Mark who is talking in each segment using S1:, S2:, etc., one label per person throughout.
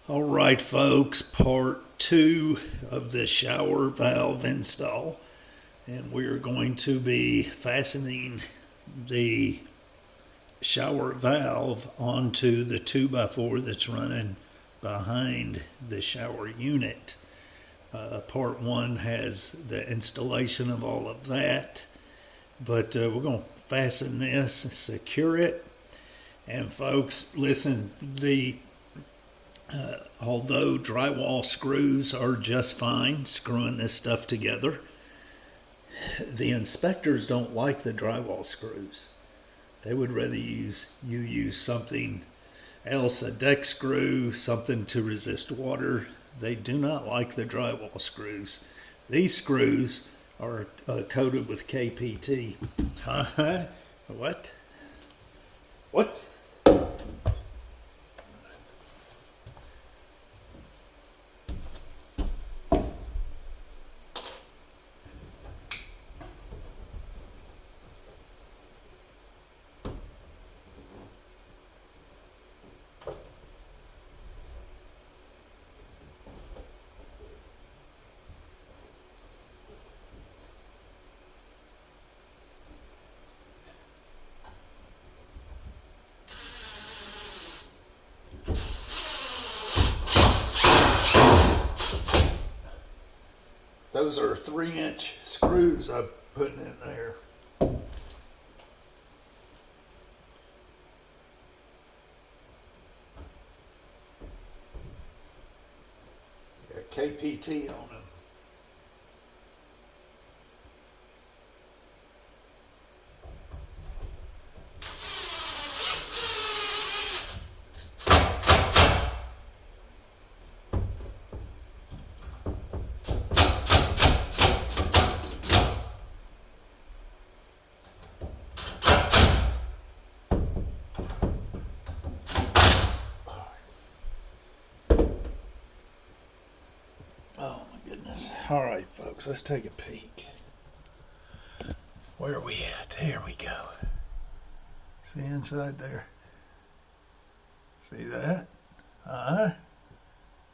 S1: All right, folks, part two of the shower valve install. And we're going to be fastening the shower valve onto the 2x4 that's running behind the shower unit. Part one has the installation of all of that, but we're going to fasten this, secure it. And folks, listen, although drywall screws are just fine screwing this stuff together, the inspectors don't like the drywall screws. They would rather you use something else, a deck screw, something to resist water. They do not like the drywall screws. These screws are coated with KPT. Huh? What? What? Those are 3-inch screws I'm putting in there. Got KPT on them. Oh my goodness. All right, folks, let's take a peek. Where are we at? Here we go. See inside there? See that?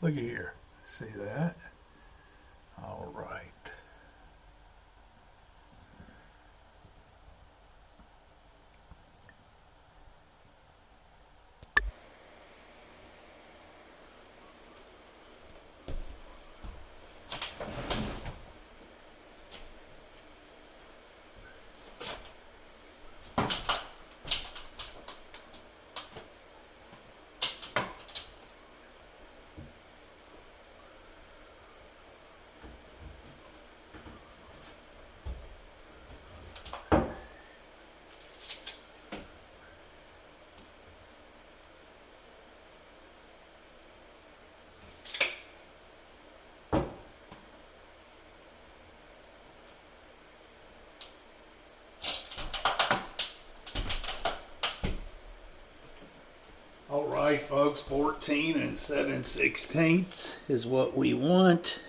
S1: Look at here. See that? All right. All right, folks, 14 and 7/16 is what we want.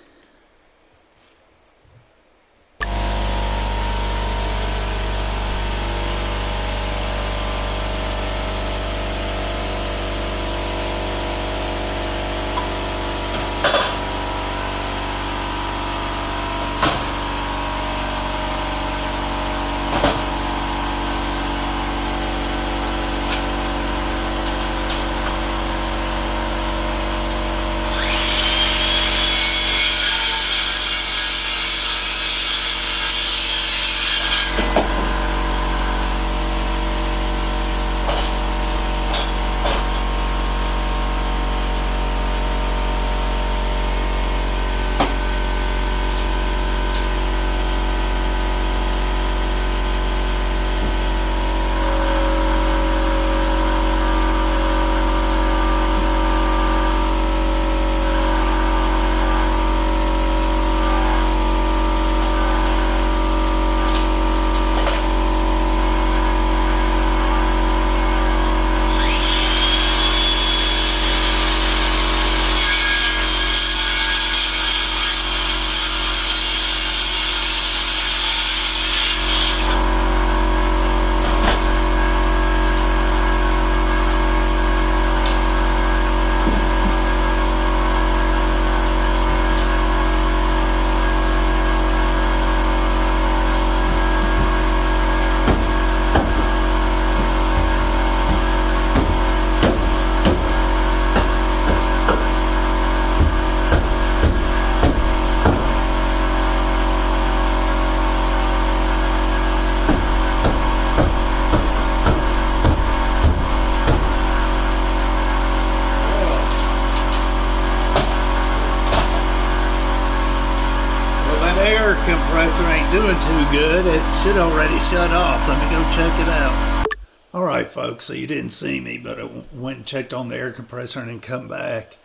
S1: air compressor ain't doing too good. It should already shut off. Let me go check it out. All right, folks, so you didn't see me, but I went and checked on the air compressor and then come back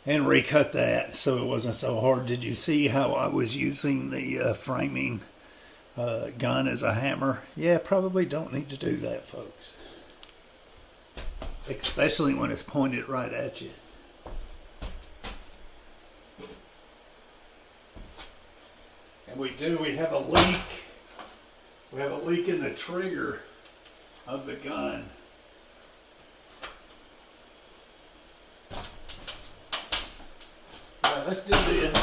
S1: and recut that so it wasn't so hard. Did you see how I was using the framing gun as a hammer? Yeah, probably don't need to do that, folks. Especially when it's pointed right at you. And we have a leak. We have a leak in the trigger of the gun. All right, let's do this.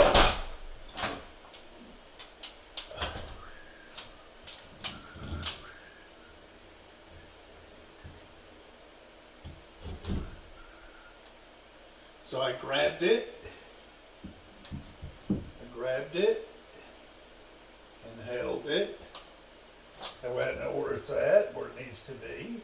S1: So I grabbed it and held it. That way I know where it's at, where it needs to be.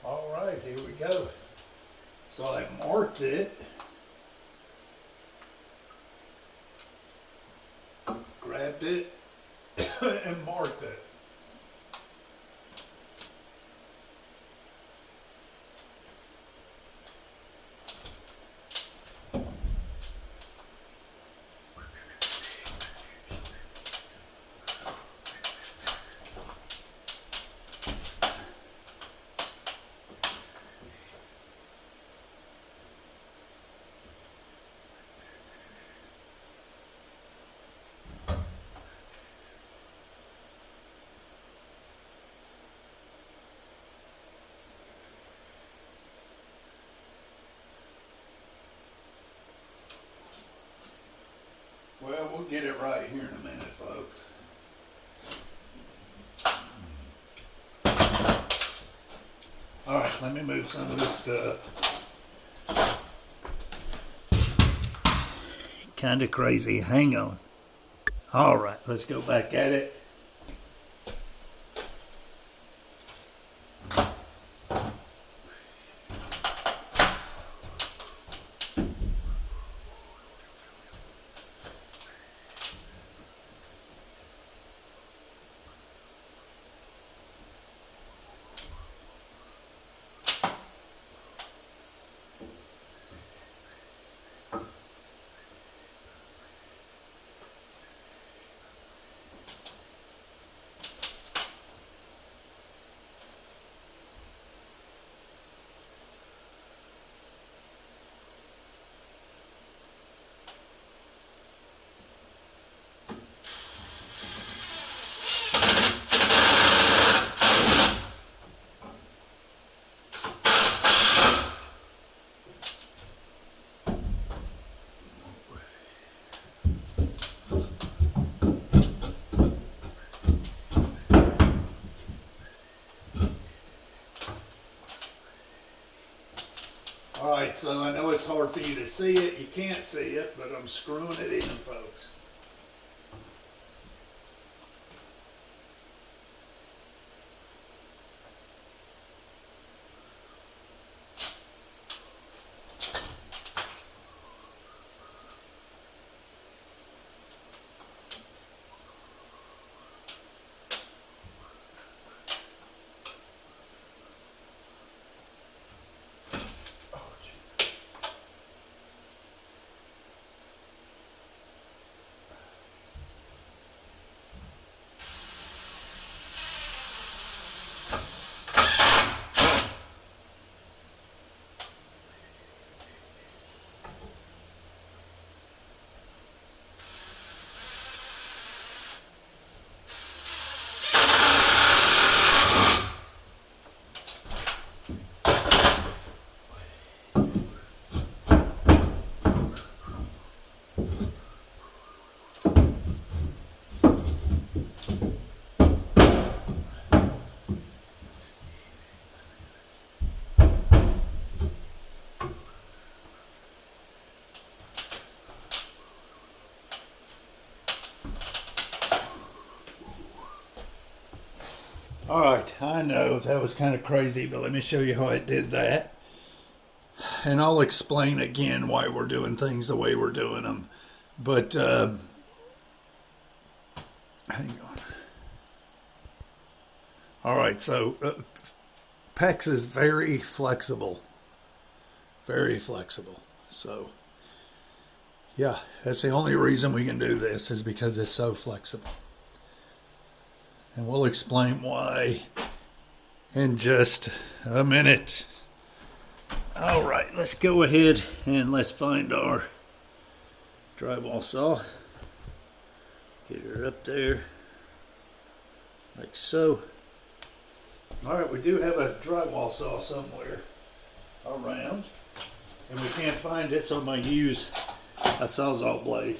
S1: All right, here we go. So I marked it, grabbed it, and marked it. Well, we'll get it right here in a minute, folks. All right, let me move some of this stuff. Kind of crazy. Hang on. All right, let's go back at it. All right, so I know it's hard for you to see it. You can't see it, but I'm screwing it in, folks. All right, I know that was kind of crazy, but let me show you how I did that. And I'll explain again why we're doing things the way we're doing them. But hang on. All right, so PEX is very flexible. Very flexible. So, yeah, that's the only reason we can do this is because it's so flexible. And we'll explain why in just a minute. All right, let's go ahead and let's find our drywall saw. Get her up there, like so. All right, we do have a drywall saw somewhere around, and we can't find it, so I'm going to use a Sawzall blade.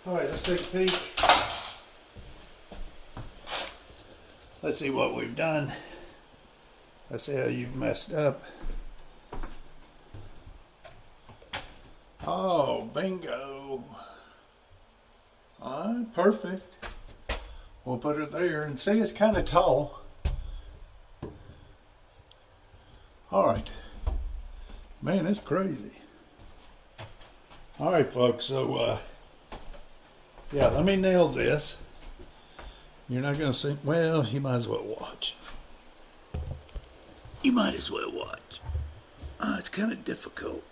S1: All right, let's take a peek. Let's see what we've done. Let's see how you've messed up. Oh, bingo. All right, perfect. We'll put it there and see it's kind of tall. All right. Man, that's crazy. All right, folks, so yeah, let me nail this. You're not going to see, well, you might as well watch. You might as well watch. It's kind of difficult.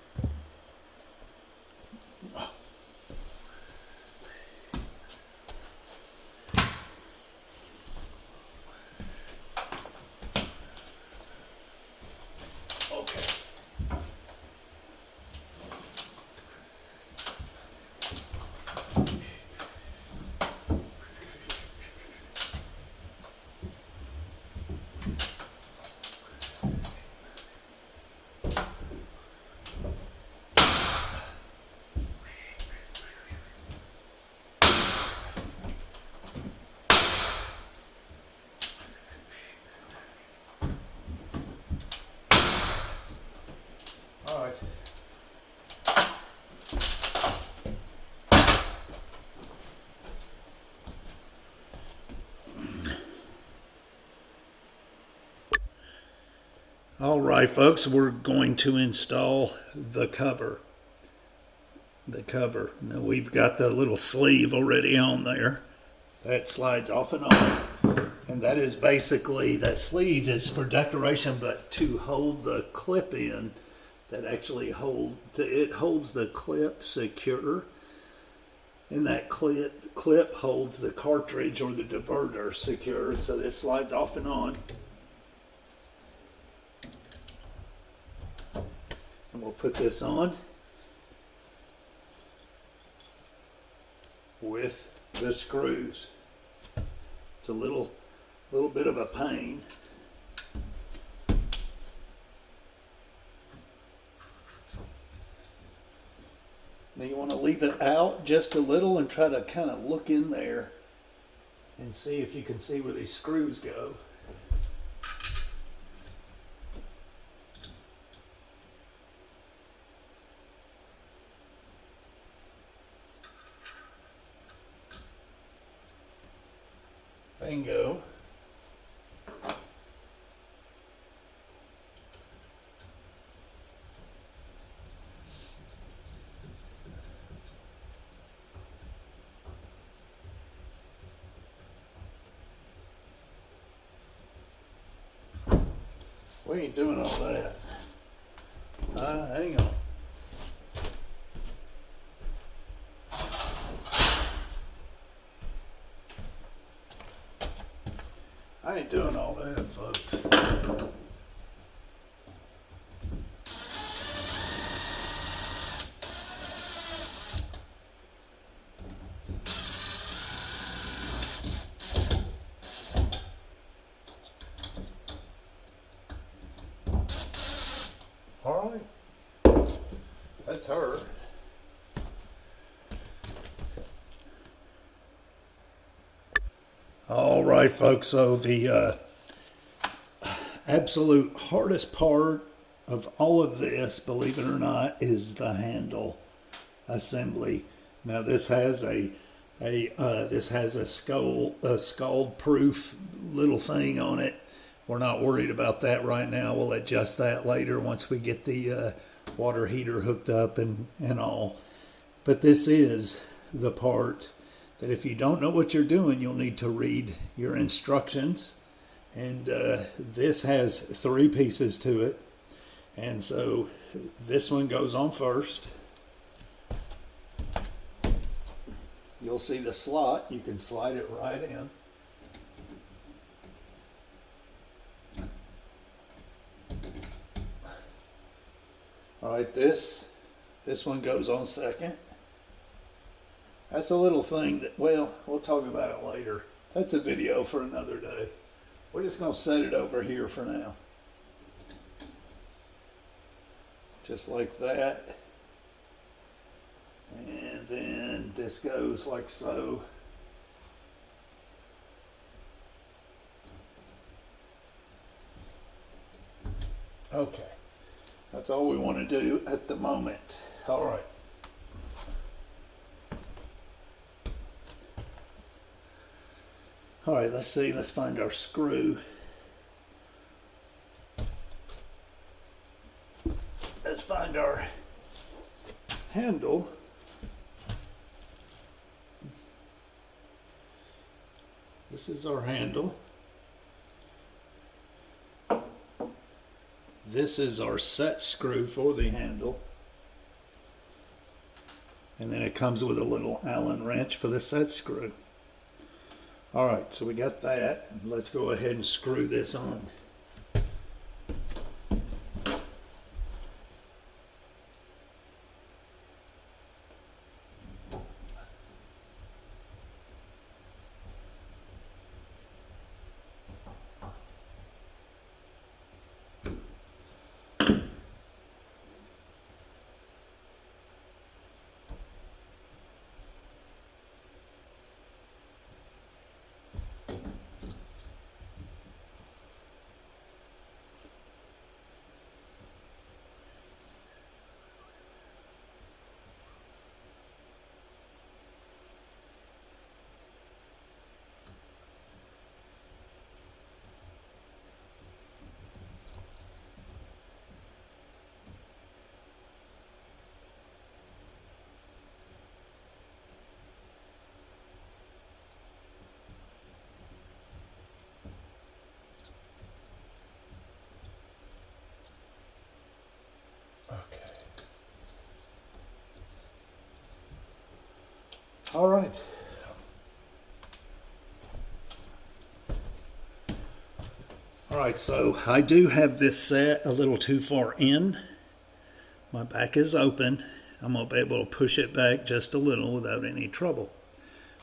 S1: All right. All right, folks, we're going to install the cover. Now we've got the little sleeve already on there. That slides off and on. And that is basically, that sleeve is for decoration, but to hold the clip in, that actually it holds the clip secure. And that clip holds the cartridge or the diverter secure, so this slides off and on. And we'll put this on with the screws. It's a little bit of a pain. Now you want to leave it out just a little and try to kind of look in there and see if you can see where these screws go. Bingo. We ain't doing all that. Hang on. I ain't doing all that, folks. All right. That's her. All right, folks. So the absolute hardest part of all of this, believe it or not, is the handle assembly. Now this has a scald proof little thing on it. We're not worried about that right now. We'll adjust that later once we get the water heater hooked up and all. But this is the part that if you don't know what you're doing, you'll need to read your instructions. And this has 3 pieces to it. And so this one goes on first. You'll see the slot. You can slide it right in. All right, this one goes on second. That's a little thing that, well, we'll talk about it later. That's a video for another day. We're just going to set it over here for now. Just like that. And then this goes like so. Okay. That's all we want to do at the moment. All right. All right, let's see. Let's find our screw. Let's find our handle. This is our handle. This is our set screw for the handle. And then it comes with a little Allen wrench for the set screw. All right, so we got that. Let's go ahead and screw this on. All right. All right, so I do have this set a little too far in. My back is open. I'm going to be able to push it back just a little without any trouble.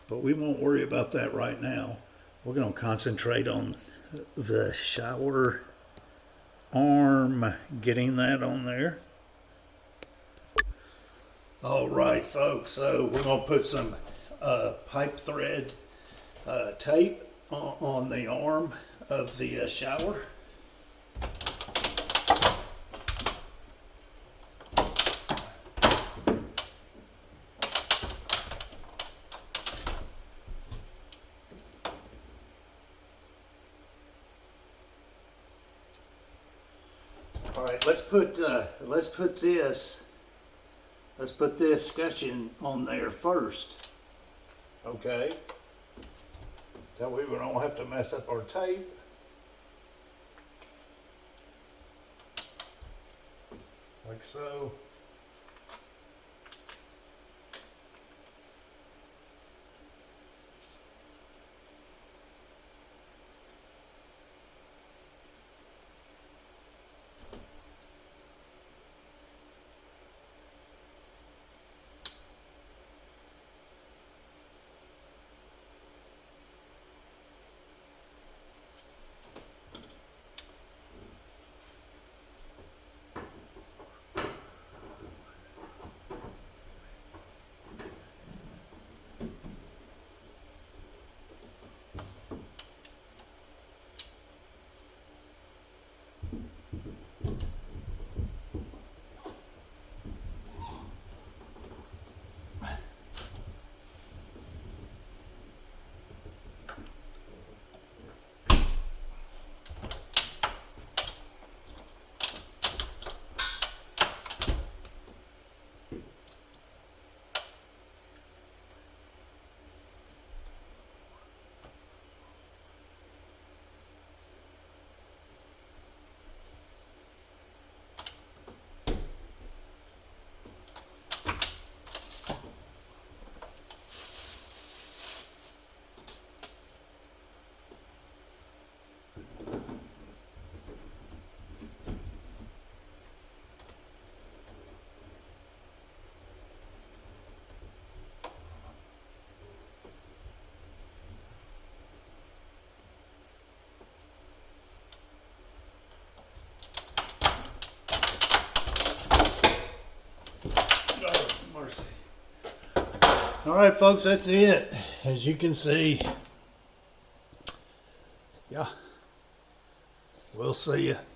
S1: But we won't worry about that right now. We're going to concentrate on the shower arm, getting that on there. All right, folks, so we're going to put some pipe thread tape on the arm of the shower. All right, let's put this scutcheon on there first. Okay. That way we don't have to mess up our tape. like so. Mercy. All right, folks, that's it. As you can see, yeah, we'll see you.